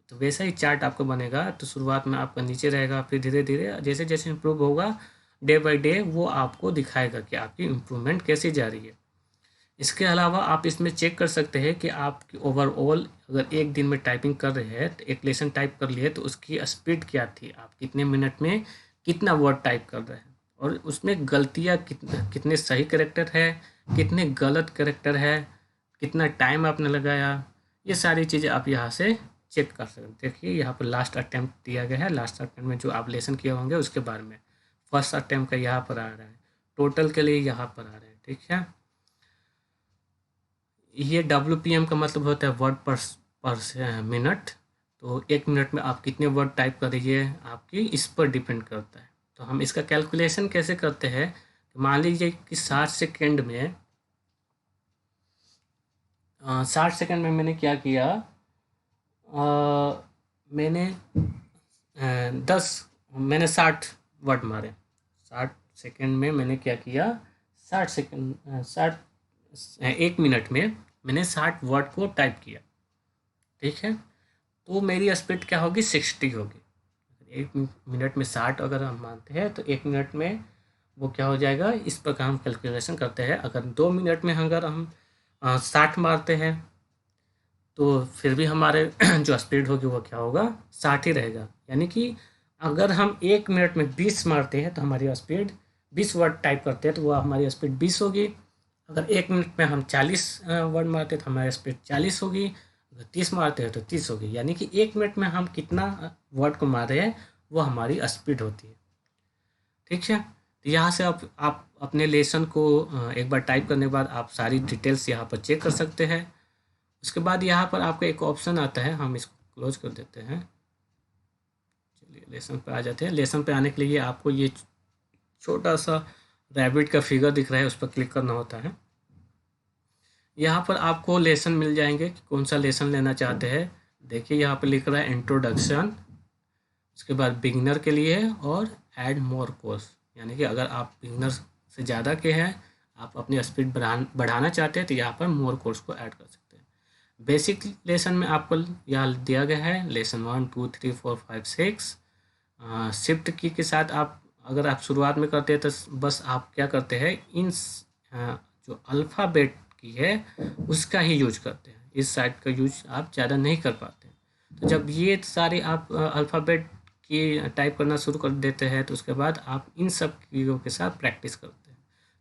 तो वैसा ही चार्ट आपको बनेगा। तो शुरुआत में आपका नीचे रहेगा, फिर धीरे धीरे जैसे जैसे इम्प्रूव होगा डे बाय डे वो आपको दिखाएगा कि आपकी इम्प्रूवमेंट कैसी जा रही है। इसके अलावा आप इसमें चेक कर सकते हैं कि आपकी ओवरऑल अगर एक दिन में टाइपिंग कर रहे हैं तो एक लेसन टाइप कर लिए तो उसकी स्पीड क्या थी, आप कितने मिनट में कितना वर्ड टाइप कर रहे हैं, और उसमें गलतियाँ कितने सही कैरेक्टर है, कितने गलत कैरेक्टर है, कितना टाइम आपने लगाया। ये सारी चीज़ें आप यहाँ से चेक कर सकते हैं। देखिए यहाँ पर लास्ट अटैम्प्ट दिया गया है। लास्ट अटैम्प्ट में जो आप लेसन किए होंगे उसके बारे में फर्स्ट अटैम्प्ट का यहाँ पर आ रहा है, टोटल के लिए यहाँ पर आ रहा है। ठीक है, ये WPM का मतलब होता है वर्ड पर मिनट। तो 1 मिनट में आप कितने वर्ड टाइप करेंगे आपकी इस पर डिपेंड करता है। तो हम इसका कैलकुलेशन कैसे करते हैं, तो मान लीजिए कि 60 सेकंड में 60 सेकंड में मैंने क्या किया, मैंने 60 वर्ड मारे। 60 सेकंड में मैंने क्या किया, 1 मिनट में मैंने 60 वर्ड को टाइप किया। ठीक है, तो मेरी स्पीड क्या होगी, 60 होगी। 1 मिनट में 60 अगर हम मानते हैं तो 1 मिनट में वो क्या हो जाएगा, इस प्रकार हम कैलकुलेशन करते हैं। अगर 2 मिनट में अगर हम 60 मारते हैं तो फिर भी हमारे जो स्पीड होगी वो क्या होगा, 60 ही रहेगा। यानी कि अगर हम 1 मिनट में 20 मारते हैं तो हमारी स्पीड 20 वर्ड टाइप करते हैं तो वह हमारी स्पीड 20 होगी। अगर 1 मिनट में हम 40 वर्ड मारते हैं तो हमारी स्पीड 40 होगी। अगर 30 मारते हैं तो 30 होगी। यानी कि 1 मिनट में हम कितना वर्ड को मार रहे हैं वो हमारी स्पीड होती है। ठीक है, तो यहाँ से आप अपने लेसन को एक बार टाइप करने के बाद आप सारी डिटेल्स यहाँ पर चेक कर सकते हैं। उसके बाद यहाँ पर आपका एक ऑप्शन आता है, हम इसको क्लोज कर देते हैं। चलिए लेसन पे आ जाते हैं। लेसन पे आने के लिए आपको ये छोटा सा रैबिट का फिगर दिख रहा है, उस पर क्लिक करना होता है। यहाँ पर आपको लेसन मिल जाएंगे कि कौन सा लेसन लेना चाहते हैं। देखिए यहाँ पर लिख रहा है इंट्रोडक्शन, उसके बाद बिगिनर के लिए और ऐड मोर कोर्स। यानी कि अगर आप बिगिनर से ज़्यादा के हैं, आप अपनी स्पीड बढ़ाना चाहते हैं तो यहाँ पर मोर कोर्स को ऐड कर सकते हैं। बेसिक लेसन में आपको यहाँ दिया गया है लेसन 1 2 3 4 5 6। शिफ्ट की के साथ आप अगर आप शुरुआत में करते हैं तो बस आप क्या करते हैं, इन जो अल्फ़ाबेट की है उसका ही यूज करते हैं। इस साइड का यूज आप ज़्यादा नहीं कर पाते। तो जब ये सारे आप अल्फ़ाबेट की टाइप करना शुरू कर देते हैं तो उसके बाद आप इन सब कीयों के साथ प्रैक्टिस करते हैं।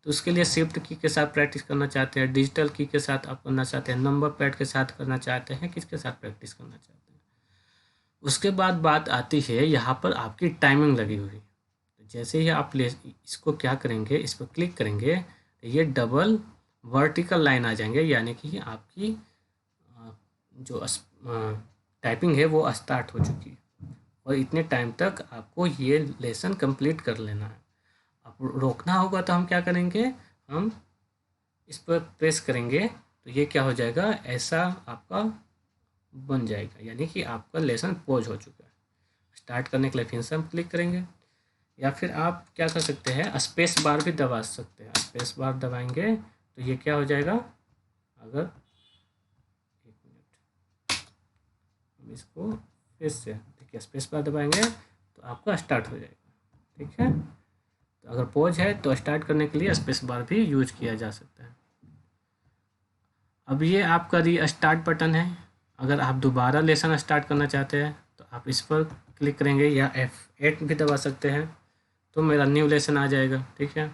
तो उसके लिए शिफ्ट की के साथ प्रैक्टिस करना चाहते हैं, डिजिटल की के साथ आप करना चाहते हैं, नंबर पैड के साथ करना चाहते हैं, किसके साथ प्रैक्टिस करना चाहते हैं। उसके बाद बात आती है यहाँ पर आपकी टाइमिंग लगी हुई। तो जैसे ही आप इसको क्या करेंगे, इस पर क्लिक करेंगे तो ये डबल वर्टिकल लाइन आ जाएंगे। यानी कि आपकी जो टाइपिंग है वो स्टार्ट हो चुकी है और इतने टाइम तक आपको ये लेसन कंप्लीट कर लेना है। अब रोकना होगा तो हम क्या करेंगे, हम इस पर प्रेस करेंगे तो ये क्या हो जाएगा, ऐसा आपका बन जाएगा। यानी कि आपका लेसन पॉज हो चुका है। स्टार्ट करने के लिए फिर से हम क्लिक करेंगे, या फिर आप क्या कर सकते हैं, स्पेस बार भी दबा सकते हैं। स्पेस बार दबाएंगे तो ये क्या हो जाएगा, अगर एक मिनट हम इसको फिर से देखिए स्पेस बार दबाएंगे तो आपका स्टार्ट हो जाएगा। ठीक है, तो अगर पॉज है तो स्टार्ट करने के लिए स्पेस बार भी यूज किया जा सकता है। अब ये आपका रीस्टार्ट बटन है। अगर आप दोबारा लेसन स्टार्ट करना चाहते हैं तो आप इस पर क्लिक करेंगे या F8 भी दबा सकते हैं तो मेरा न्यू लेसन आ जाएगा। ठीक है,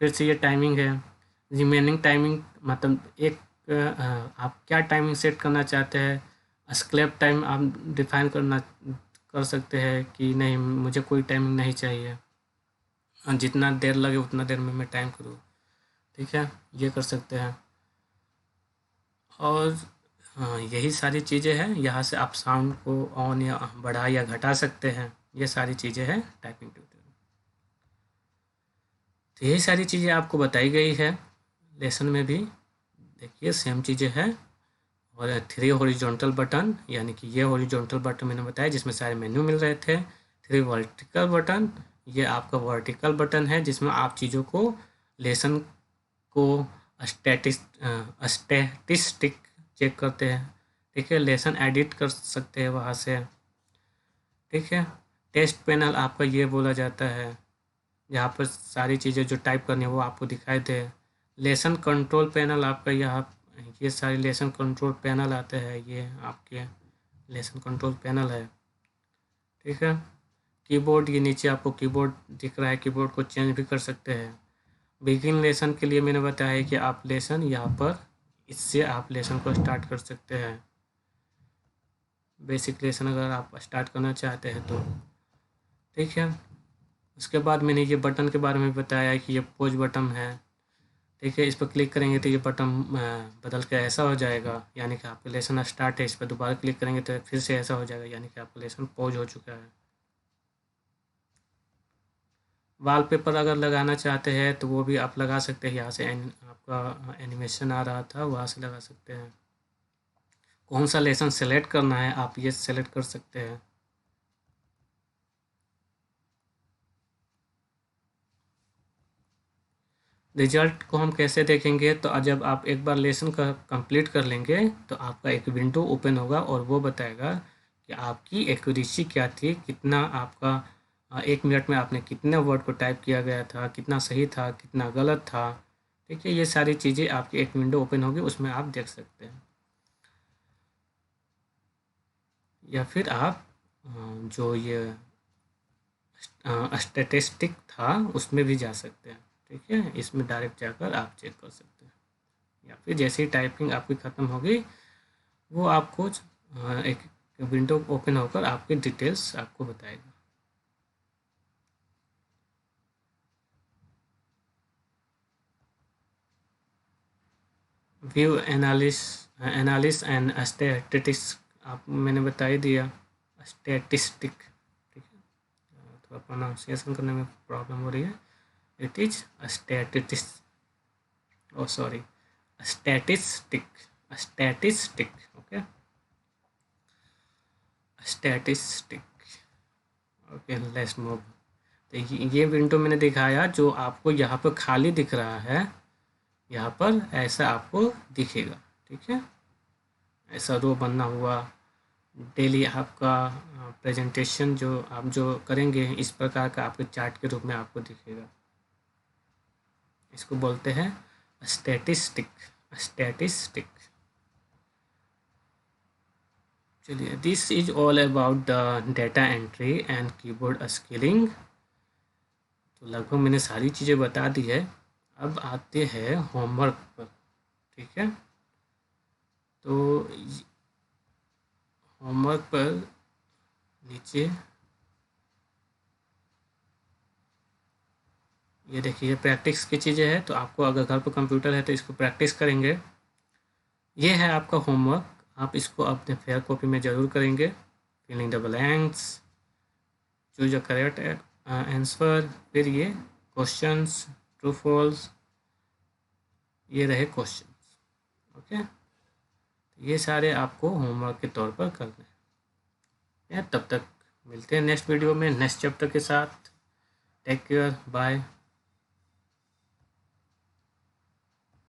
फिर से ये टाइमिंग है, रिमेनिंग टाइमिंग मतलब आप क्या टाइमिंग सेट करना चाहते हैं। स्क्लैप टाइम आप डिफाइन कर सकते हैं कि नहीं मुझे कोई टाइमिंग नहीं चाहिए, जितना देर लगे उतना देर में मैं टाइम करूँ। ठीक है, ये कर सकते हैं। और यही सारी चीज़ें हैं। यहाँ से आप साउंड को ऑन या बढ़ा या घटा सकते हैं। ये सारी चीज़ें हैं टाइपिंग ट्यूटोरियल। तो यही सारी चीज़ें आपको बताई गई है लेसन में भी। देखिए सेम चीज़ें हैं। और 3 हॉरिजॉन्टल बटन, यानी कि ये हॉरिजॉन्टल बटन मैंने बताया जिसमें सारे मेन्यू मिल रहे थे। 3 वर्टिकल बटन, ये आपका वर्टिकल बटन है जिसमें आप चीज़ों को लेसन को स्टैटिस्टिक चेक करते हैं। ठीक है, लेसन एडिट कर सकते हैं वहाँ से। ठीक है, टेस्ट पैनल आपका ये बोला जाता है, यहाँ पर सारी चीज़ें जो टाइप करनी है वो आपको दिखाई दे। लेसन कंट्रोल पैनल आपका यहाँ, ये सारे लेसन कंट्रोल पैनल आते हैं, ये आपके लेसन कंट्रोल पैनल है। ठीक है, कीबोर्ड, ये नीचे आपको कीबोर्ड दिख रहा है, कीबोर्ड को चेंज भी कर सकते हैं। बिगिन लेसन के लिए मैंने बताया है कि आप लेसन यहाँ पर इससे आप लेसन को स्टार्ट कर सकते हैं। बेसिक लेसन अगर आप स्टार्ट करना चाहते हैं तो। ठीक है, उसके बाद मैंने ये बटन के बारे में बताया कि ये पॉज बटन है। ठीक है, इस पर क्लिक करेंगे तो ये बटन बदल के ऐसा हो जाएगा, यानी कि आपका लेसन स्टार्ट है। इस पर दोबारा क्लिक करेंगे तो फिर से ऐसा हो जाएगा, यानी कि आपका लेसन पॉज हो चुका है। वॉलपेपर अगर लगाना चाहते हैं तो वो भी आप लगा सकते हैं। यहाँ से आपका एनिमेशन आ रहा था, वहाँ से लगा सकते हैं। कौन सा लेसन सेलेक्ट करना है आप ये सेलेक्ट कर सकते हैं। रिजल्ट को हम कैसे देखेंगे, तो जब आप एक बार लेसन का कंप्लीट कर लेंगे तो आपका एक विंडो ओपन होगा और वो बताएगा कि आपकी एक्यूरेसी क्या थी, कितना आपका 1 मिनट में आपने कितने वर्ड को टाइप किया गया था, कितना सही था, कितना गलत था। ठीक है, ये सारी चीज़ें आपकी एक विंडो ओपन होगी, उसमें आप देख सकते हैं। या फिर आप जो ये स्टैटिस्टिक था उसमें भी जा सकते हैं। ठीक है, इसमें डायरेक्ट जाकर आप चेक कर सकते हैं। या फिर जैसे ही टाइपिंग आपकी ख़त्म होगी वो आपको एक विंडो ओपन होकर आपकी डिटेल्स आपको बताएगा। व्यू एनालिस एंड स्टैटिस्टिक्स आप मैंने बता ही दिया। स्टैटिस्टिक, ठीक है, थोड़ा प्रोनाउंसिएशन करने में प्रॉब्लम हो रही है। It is statistics, oh sorry, statistic, statistic, okay, statistic, okay, let's move. तो ये विंडो मैंने दिखाया, जो आपको यहाँ पर खाली दिख रहा है, यहाँ पर ऐसा आपको दिखेगा। ठीक है, ऐसा रो बना हुआ। डेली आपका प्रेजेंटेशन जो आप जो करेंगे इस प्रकार का आपके चार्ट के रूप में आपको दिखेगा। इसको बोलते हैं स्टैटिस्टिक, स्टैटिस्टिक। चलिए, this is all about the data entry and keyboard skilling. तो लगभग मैंने सारी चीज़ें बता दी है। अब आते हैं होमवर्क पर। ठीक है, तो होमवर्क पर नीचे ये देखिए, ये प्रैक्टिस की चीज़ें हैं। तो आपको अगर घर पर कंप्यूटर है तो इसको प्रैक्टिस करेंगे। ये है आपका होमवर्क, आप इसको अपने फेयर कॉपी में ज़रूर करेंगे। Filling the blanks, choose a correct answer, फिर ये क्वेश्चंस, ट्रू फॉल्स, ये रहे क्वेश्चंस। ओके, ये सारे आपको होमवर्क के तौर पर करने हैं। तब तक मिलते हैं नेक्स्ट वीडियो में नेक्स्ट चैप्टर के साथ। Take care, bye.